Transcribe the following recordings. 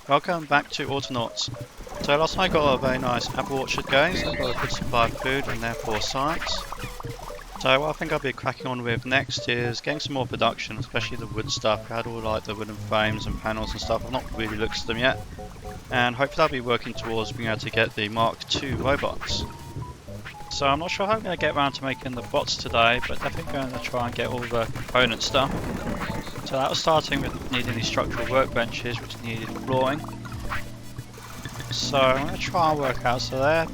Welcome back to Autonauts. So last night I got a very nice apple orchard going, so I've got a good supply of food and therefore science. So what I think I'll be cracking on with next is getting some more production, especially the wood stuff. I had all like the wooden frames and panels and stuff. I've not really looked at them yet. And hopefully I'll be working towards being able to get the Mark II robots. So I'm not sure how I'm going to get around to making the bots today, but definitely going to try and get all the component stuff. So that was starting with needing these structural workbenches, which needed flooring. So I'm going to try and work out, so they're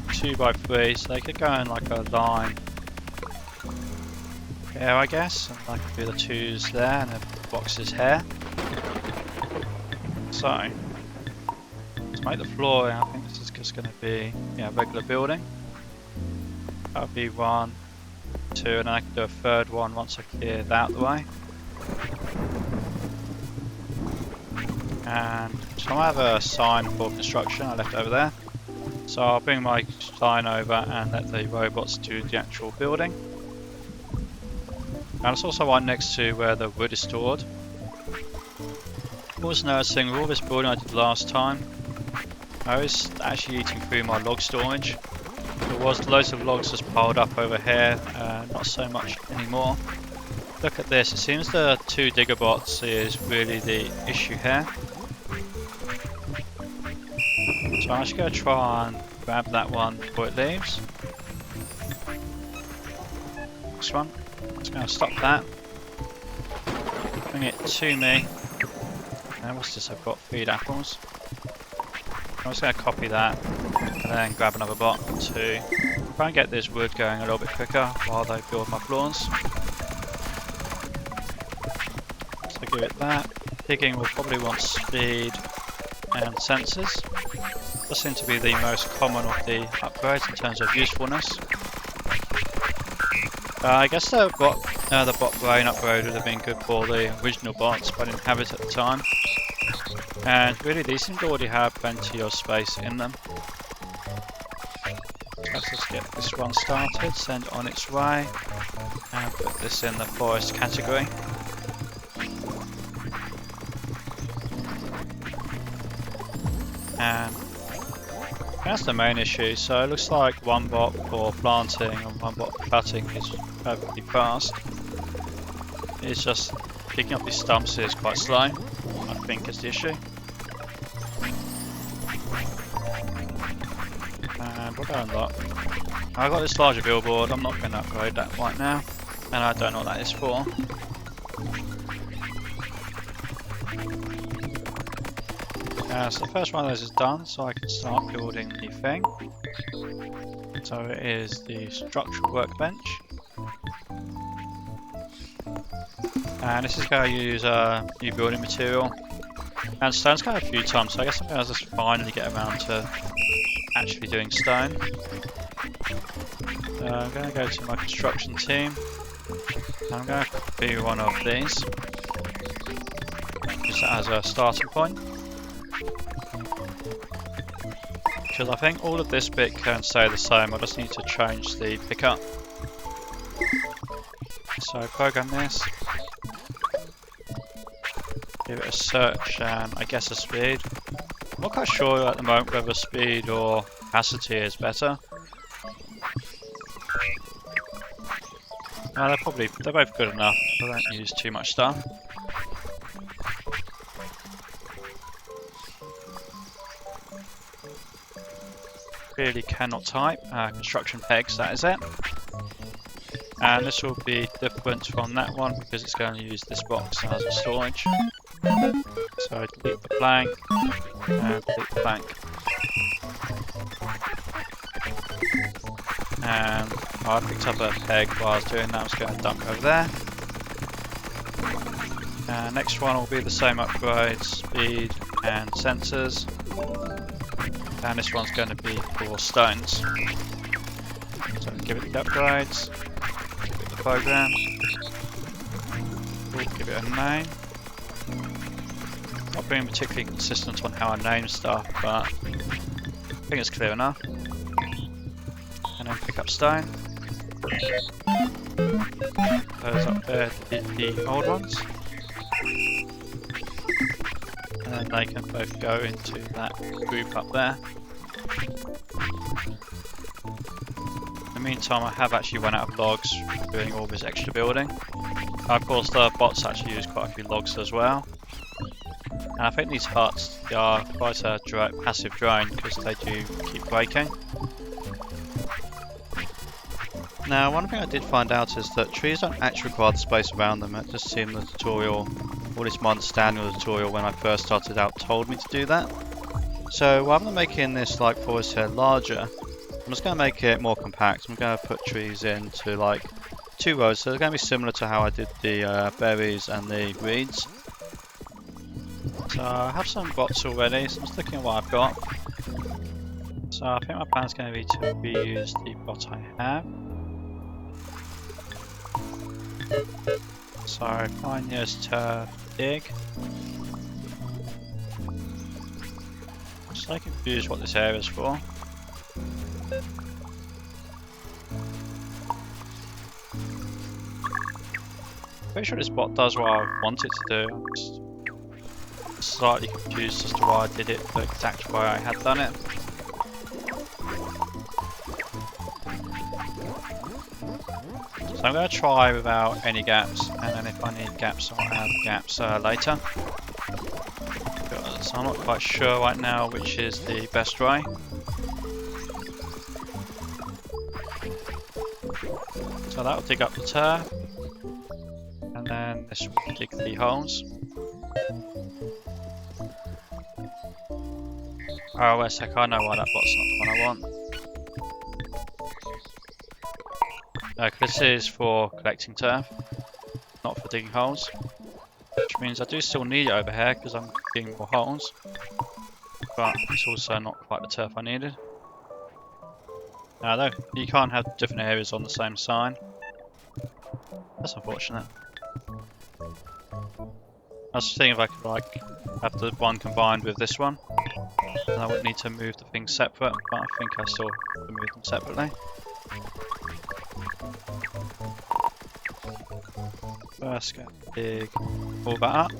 2x3, so they could go in like a line here I guess, and I could do the 2s there and the boxes here. So, to make the flooring, I think this is just going to be a regular building. That would be 1, 2, and then I can do a third one once I clear that out the way. And so I have a sign for construction I left over there. So I'll bring my sign over and let the robots do the actual building. And it's also right next to where the wood is stored. I was noticing with all this building I did last time, I was actually eating through my log storage. There was loads of logs just piled up over here, not so much anymore. Look at this, it seems the 2 digger bots is really the issue here. So I'm just going to try and grab that one before it leaves. This one. I'm just going to stop that. Bring it to me. And what's this? I've got feed apples. I'm just going to copy that and then grab another bot to try and get this wood going a little bit quicker while they build my floors. So give it that. Digging will probably want speed and sensors. Those seem to be the most common of the upgrades in terms of usefulness. I guess the bot brain upgrade would have been good for the original bots, but I didn't have it at the time. And really these seem to already have plenty of space in them. Let's just get this one started, send it on its way, and put this in the forest category. And that's the main issue, so it looks like one bot for planting and one bot for cutting is perfectly fast. It's just picking up these stumps is quite slow, I think is the issue. And what do I unlock? I got this larger billboard, I'm not going to upgrade that right now, and I don't know what that is for. So the first one of those is done, so I can start building the thing. So it is the structural workbench. And this is going to use new building material. And stone's got a few times, so I guess I'm going to just finally get around to actually doing stone. So I'm going to go to my construction team. And I'm going to copy one of these. Use that as a starting point. Because I think all of this bit can stay the same, I just need to change the pickup. So program this, give it a search and I guess a speed. I'm not quite sure at the moment whether speed or capacity is better. No, they're both good enough, I don't use too much stuff. Really cannot type, construction pegs, that is it. And this will be different from that one because it's going to use this box as a storage. So delete the blank and delete the blank. And I picked up a peg while I was doing that, I was going to dump over there. And next one will be the same upgrades, speed and sensors. And this one's going to be for stones. So give it the upgrades, give it the program, give it a name. Not being particularly consistent on how I name stuff, but I think it's clear enough. And then pick up stone. Those up there, the old ones. And then they can both go into that group up there. In the meantime, I have actually run out of logs doing all this extra building. Of course, the bots actually use quite a few logs as well. And I think these huts are quite a passive drain because they do keep breaking. Now, one thing I did find out is that trees don't actually require the space around them. It just seemed the tutorial, or at least my understanding of the tutorial when I first started out, told me to do that. So rather than making this like forest here larger, I'm just going to make it more compact. I'm going to put trees into like 2 rows, so they're going to be similar to how I did the berries and the reeds. So I have some bots already, so I'm just looking at what I've got. So I think my plan is going to be to reuse the bot I have. So find this turf, dig. Just so I can confused what this area is for. Pretty sure this bot does what I want it to do. I'm just slightly confused as to why I did it the exact way I had done it. So I'm going to try without any gaps, and then if I need gaps I'll add gaps later. Because I'm not quite sure right now which is the best way. So that will dig up the turf, and then this will dig the holes. Oh wait a sec, I know why that bot's not the one I want. This is for collecting turf, not for digging holes. Which means I do still need it over here because I'm digging more holes. But it's also not quite the turf I needed. Though, you can't have different areas on the same sign. That's unfortunate. I was thinking if I could like have the one combined with this one. And I would need to move the things separate, but I think I still have to move them separately. First, go dig all that up.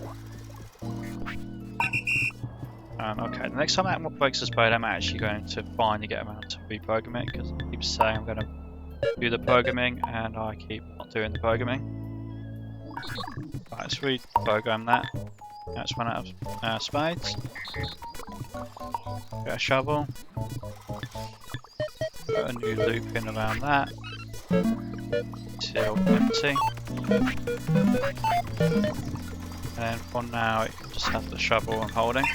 Okay, the next time Animal breaks this boat, I'm actually going to finally get around to reprogramming it because I keep saying I'm going to do the programming and I keep not doing the programming. Right, let's reprogram that. Let's run out of spades. Get a shovel. Put a new loop in around that. Till empty. And then for now it can just have the shovel I'm holding.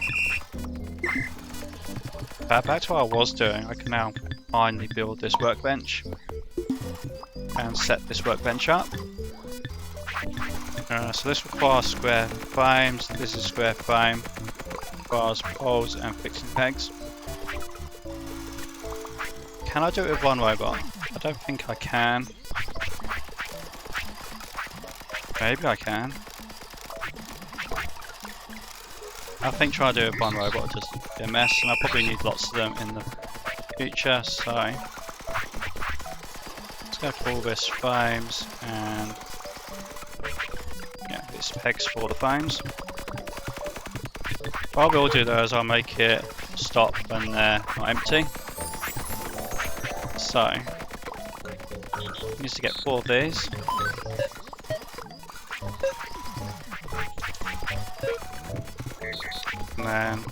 Back to what I was doing, I can now finally build this workbench and set this workbench up. So this requires square frames, this is square frame, requires poles and fixing pegs. Can I do it with one robot? I don't think I can. Maybe I can. I think trying to do it with one robot will just be a mess, and I'll probably need lots of them in the future, so let's go for all this frames and yeah, these pegs for the frames. What I will do though is I'll make it stop when they're not empty. So, needs to get 4 of these. And then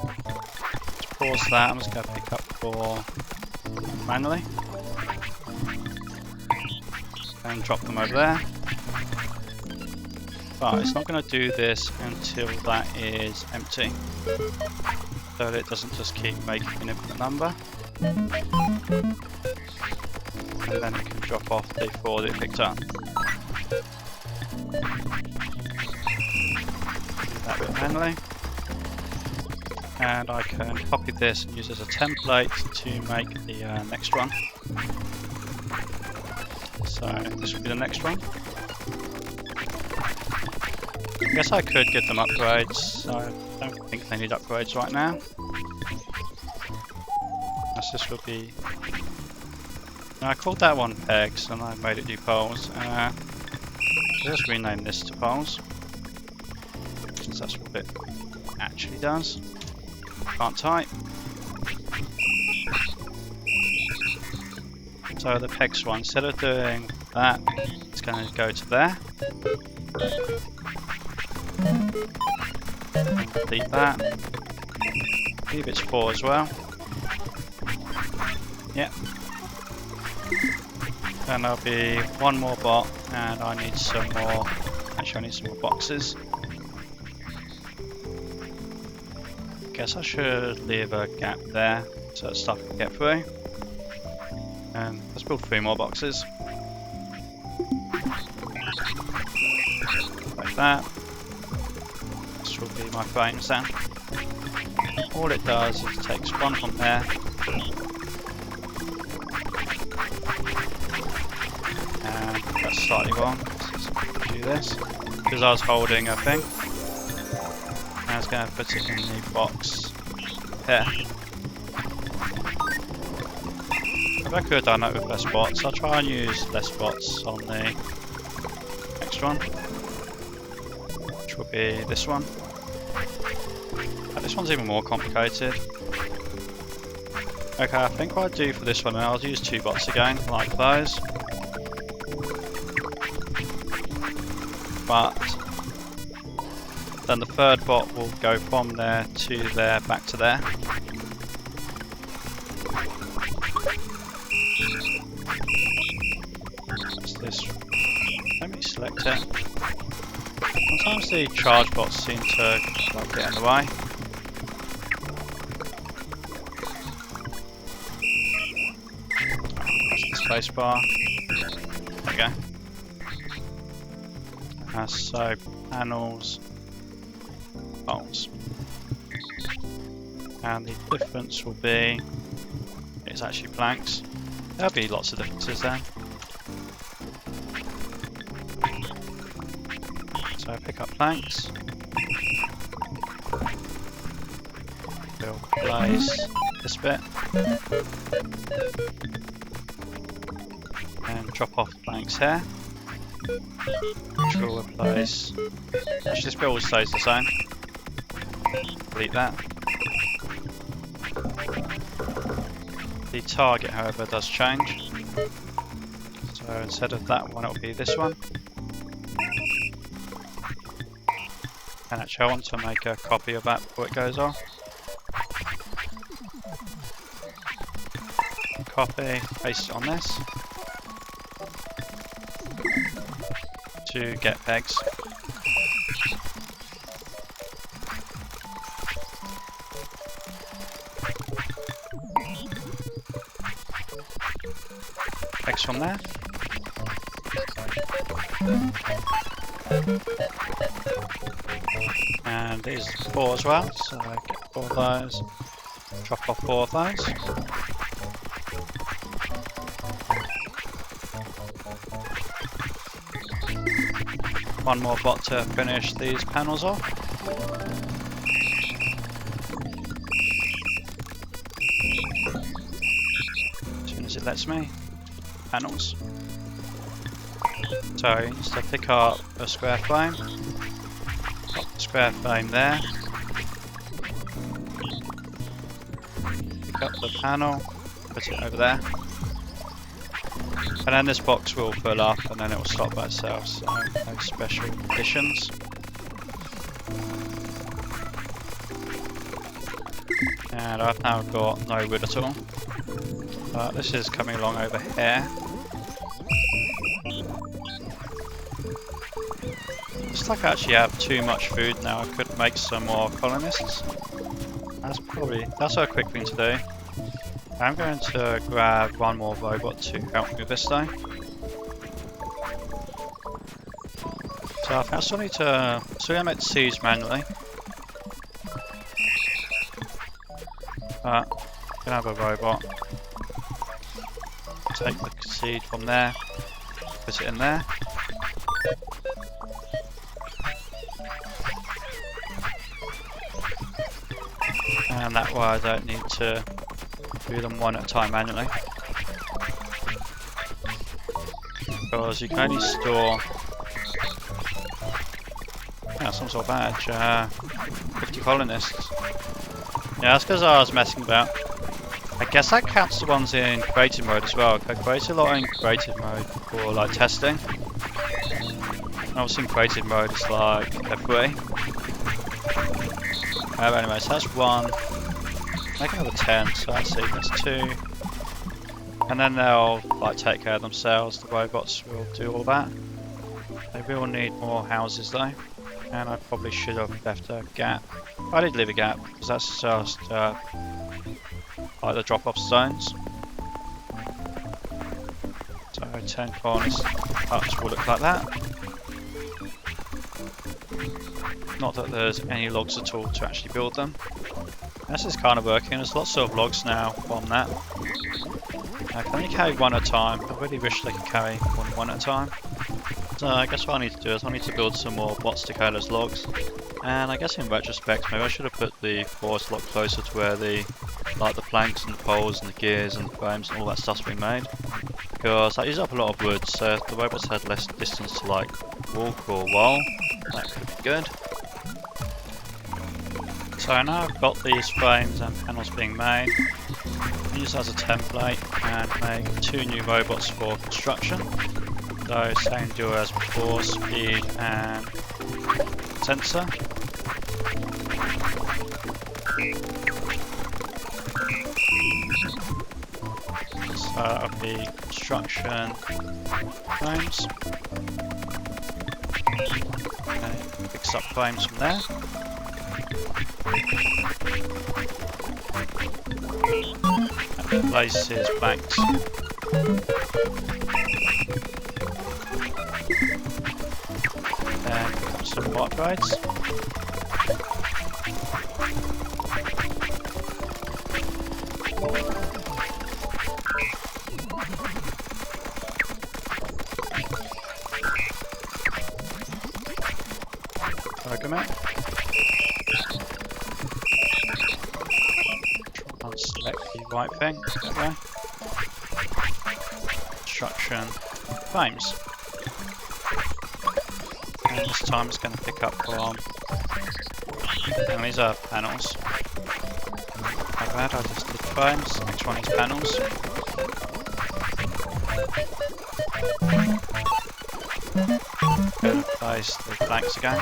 just pause that. I'm just going to pick up 4 manually and drop them over there. But it's not going to do this until that is empty, so that it doesn't just keep making an infinite number. And then it can drop off the 4 that it picked up. Do that bit manually. And I can copy this and use it as a template to make the next one. So this will be the next one. I guess I could give them upgrades. I don't think they need upgrades right now. As this will be... No, I called that one pegs and I made it do poles. Let's rename this to poles, since that's what it actually does. Can't type. So the pegs one, instead of doing that, it's going to go to there. Delete that. Leave it's 4 as well. Yep. And there'll be one more bot, and I need some more. Actually, I need some more boxes. Guess I should leave a gap there so that stuff can get through. And let's build 3 more boxes. Like that. This will be my frames then. All it does is it takes one from there. And that's slightly wrong. Let's do this. Because I was holding a thing. And I was going to put it in the box here. I could have done that with less bots. I'll try and use less bots on the next one, which will be this one. This one's even more complicated. Okay, I think what I'll do for this one, I'll use 2 bots again, like those. But then the 3rd bot will go from there to there, back to there. This. Let me select it. Sometimes the charge bots seem to get in the way. Press the space bar. There we go. So panels, bolts, and the difference will be it's actually planks. There'll be lots of differences there. So pick up planks. We'll place this bit and drop off planks here, which will replace. Actually, this bit all stays the same. Delete that. The target, however, does change. So instead of that one, it will be this one. And actually, I want to make a copy of that before it goes off. Copy, paste it on this to get pegs. Pegs from there. And these are 4 as well, so get 4 of those, drop off 4 of those. One more bot to finish these panels off. As soon as it lets me. Panels. So just to pick up a square frame. Pop the square frame there. Pick up the panel, put it over there. And then this box will fill up and then it will stop by itself, so no special additions. And I've now got no wood at all. This is coming along over here. Looks like I actually have too much food now. I could make some more colonists. That's a quick thing to do. I'm going to grab one more robot to help me with this though. So I think I still need to make the seeds manually. But I'm going to have a robot. Take the seed from there, put it in there. And that way I don't need to do them one at a time manually. Because you can only store some sort of badge. 50 colonists. Yeah, that's because I was messing about. I guess that counts the ones in creative mode as well. I create a lot in creative mode for like testing. Obviously in creative mode it's like they're free. Anyway, so that's one. Make another 10, so let's see, that's 2. And then they'll like take care of themselves, the robots will do all that. They will need more houses though. And I probably should have left a gap. I did leave a gap, because that's just like the drop-off zones. So 10 colonies huts will look like that. Not that there's any logs at all to actually build them. This is kind of working, there's lots of logs now from that. I can only carry one at a time, I really wish they could carry one at a time. So I guess what I need to do is I need to build some more bots to carry those logs. And I guess in retrospect maybe I should have put the forest a lot closer to where the like the planks and the poles and the gears and the frames and all that stuff's been made. Because that uses up a lot of wood, so if the robots had less distance to like walk or roll, that could be good. So now I've got these frames and panels being made. I'll use that as a template and make 2 new robots for construction. So same deal as before, speed and sensor. So of the construction frames. Okay, fix up frames from there. And places banks. Then some more upgrades. Program it. Try and select the right thing. There we go. Construction frames. And this time it's going to pick up from. And these are panels. Not bad, I just did frames. Next one is panels. Going to place the planks again.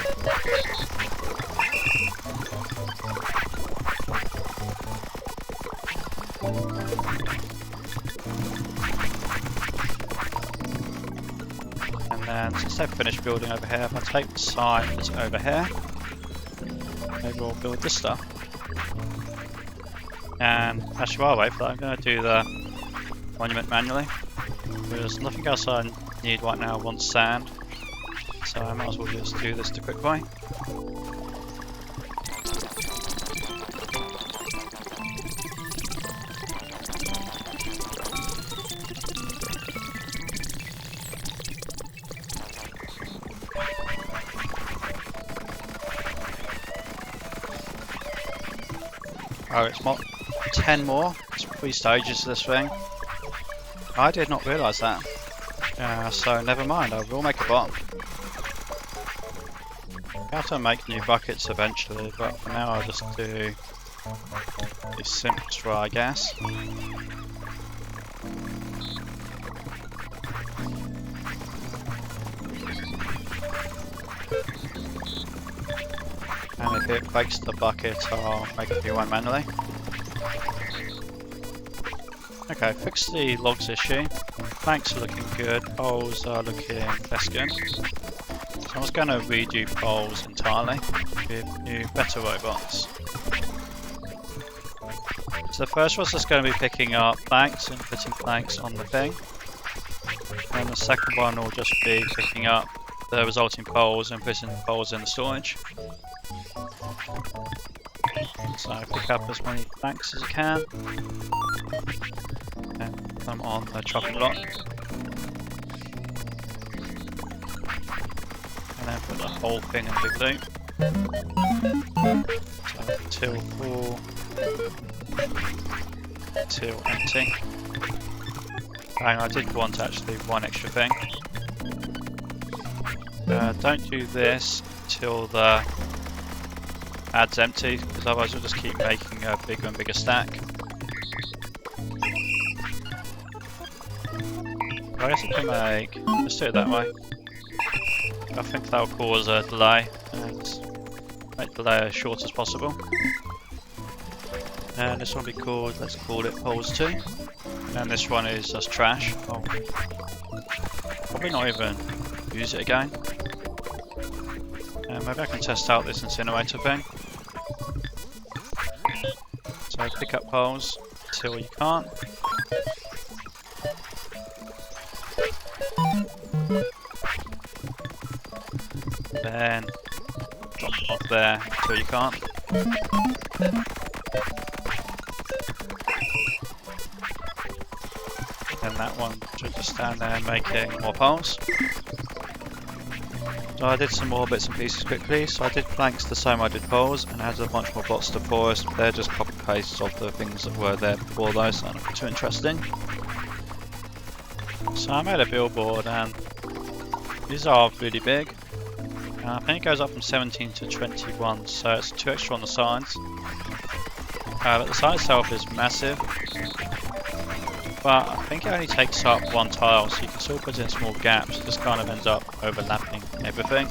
And then since they've finished building over here, if I take the site that's over here, maybe we'll build this stuff. And actually while I wait for that, I'm going to do the monument manually. There's nothing else I need right now, I want sand. So I might as well just do this the quick way. Oh, it's not 10 more. It's 3 stages to this thing. I did not realise that. So never mind, I will make a bot. I have to make new buckets eventually, but for now I'll just do the simplest way, I guess. And if it breaks the bucket, I'll make a new one manually. Okay, fix the logs issue. Planks are looking good, poles are looking less good. So I'm just going to redo poles entirely with new, better robots. So the first one's just going to be picking up planks and putting planks on the thing. And the second one will just be picking up the resulting poles and putting the poles in the storage. So pick up as many planks as you can. And put them on the chopping block. And then put the whole thing in a big loop. So till full, till empty. And I did want actually one extra thing. Don't do this until the ad's empty, because otherwise we'll just keep making a bigger and bigger stack. I guess I can make, let's do it that way. I think that will cause a delay and make the delay as short as possible. And this one will be called, let's call it poles 2. And this one is just trash. Oh. Probably not even use it again. Maybe I can test out this incinerator thing. So pick up poles until you can't. Then drop them off there until you can't. And that one should just stand there making more poles. So I did some more bits and pieces quickly. So I did planks the same I did poles, and added a bunch more blocks to forest. They're just copy pastes of the things that were there before those, so not too interesting. So I made a billboard, and these are really big. I think it goes up from 17 to 21, so it's 2 extra on the sides. But the side itself is massive. But I think it only takes up 1 tile, so you can still put in small gaps. It just kind of ends up overlapping everything.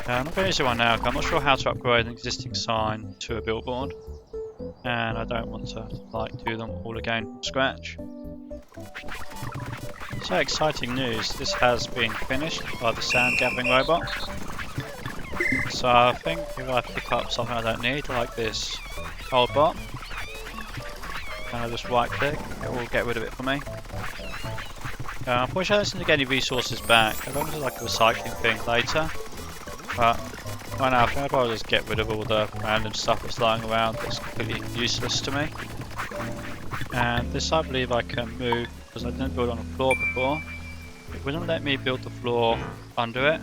I'm not going to use it right now, because I'm not sure how to upgrade an existing sign to a billboard. And I don't want to do them all again from scratch. So exciting news, this has been finished by the sand gathering robot. So I think if I pick up something I don't need, like this old bot, and I just right click, it will get rid of it for me. Unfortunately I don't seem to get any resources back. I'm going to do like a recycling thing later. But right now I think I'd probably just get rid of all the random stuff that's lying around that's completely useless to me. And this I believe I can move, because I didn't build on a floor before. It wouldn't let me build the floor under it.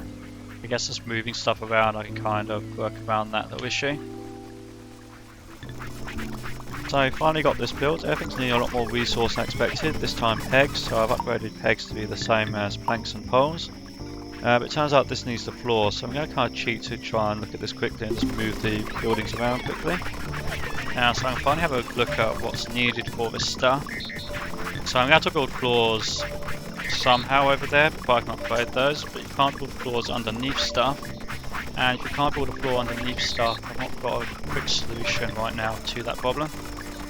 I guess just moving stuff around I can kind of work around that little issue. So I finally got this built. Everything's needing a lot more resource than expected, this time pegs, so I've upgraded pegs to be the same as planks and poles. But it turns out this needs the floor, so I'm going to kind of cheat to try and look at this quickly and just move the buildings around quickly. So I'm finally have a look at what's needed for this stuff. So I'm going to have to build floors somehow over there before I can upgrade those, but you can't build floors underneath stuff. And if you can't build a floor underneath stuff, I've not got a quick solution right now to that problem.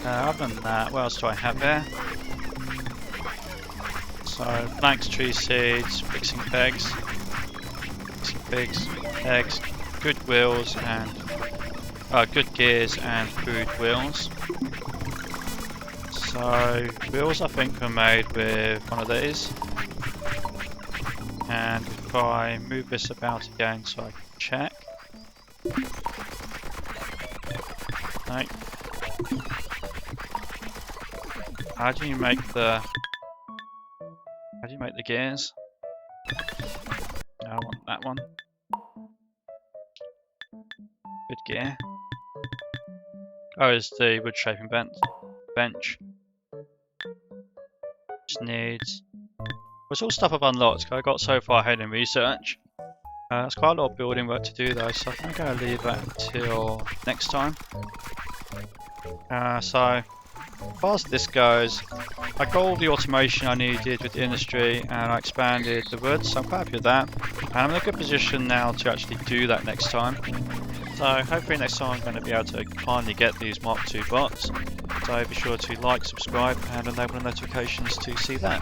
Other than that, what else do I have here? So planks, tree seeds, fixing pegs, eggs, good wheels and good gears and food wheels. So wheels I think are made with one of these. And if I move this about again so I can check. No. How do you make the gears? No, I want that one. Good gear. Oh, it's the wood shaping bench. Just needs. It's all stuff I've unlocked. I got so far ahead in research. That's quite a lot of building work to do though, so I think I'm going to leave that until next time. So as far as this goes, I got all the automation I needed with the industry and I expanded the wood, so I'm quite happy with that. And I'm in a good position now to actually do that next time. So hopefully next time I'm going to be able to finally get these Mark II bots. So be sure to like, subscribe and enable the notifications to see that.